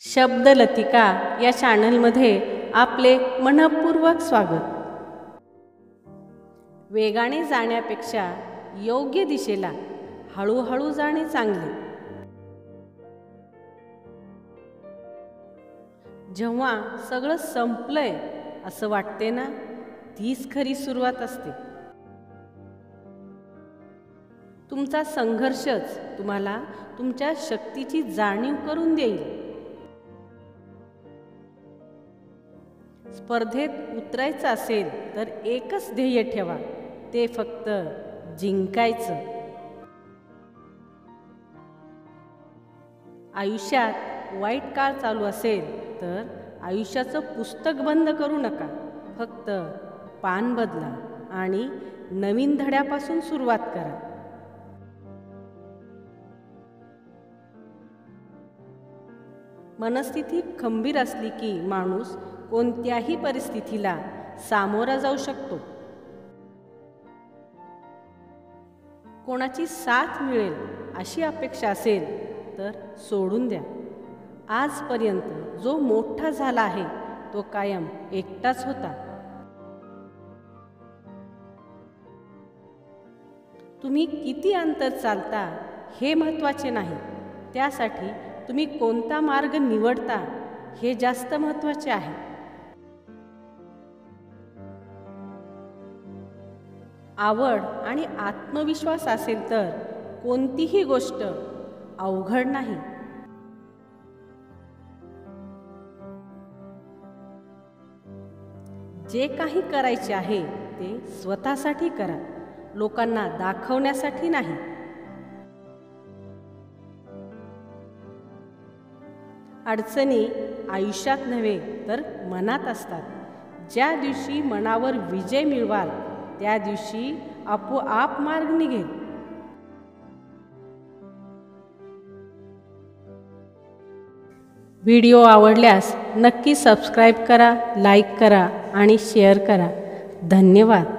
शब्दलतिका या चॅनलमध्ये आपले मनपूर्वक स्वागत। वेगाने जाण्यापेक्षा योग्य दिशेला हळूहळू जाणे चांगले। जेव्हा सगळं संपलंय असं वाटते ना, तीच खरी सुरुवात असते। तुमचा संघर्षच तुम्हाला तुमच्या शक्तीची जाणीव करून देईल। स्पर्धेत उतरायचं असेल तर एकच ध्येय ठेवा, ते फक्त जिंकायचं। आयुष्यात वाईट काळ चालू असेल तर आयुष्याचं पुस्तक बंद करू नका, फक्त पान बदला आणि नवीन धड्यापासून सुरुवात करा। मनस्थिती खंबीर असली की माणूस कोणत्याही परिस्थितीला सामोरा जाऊ शकतो। कोणाची साथ मिळेल अशी अपेक्षा असेल तर सोडून द्या। आजपर्यंत जो मोठा झाला आहे तो कायम एकटाच होता। तुम्ही किती अंतर चालता हे महत्त्वाचे नाही, त्यासाठी तुम्ही कोणता मार्ग निवडता हे जास्त महत्त्वाचे आहे। आवड आणि आत्मविश्वास असेल तर कोणतीही गोष्ट अवघड नाही। जे काही करायचे आहे ते स्वतःसाठी करा, लोकांना दाखवण्यासाठी नाही। अडचणी आयुष्यात नव्हे तर मनात असतात। ज्या दिवशी मनावर विजय मिळवाल त्या दिवशी आपोआप मार्ग निघेल। व्हिडिओ आवडल्यास नक्की सबस्क्राईब करा, लाईक करा आणि शेअर करा। धन्यवाद।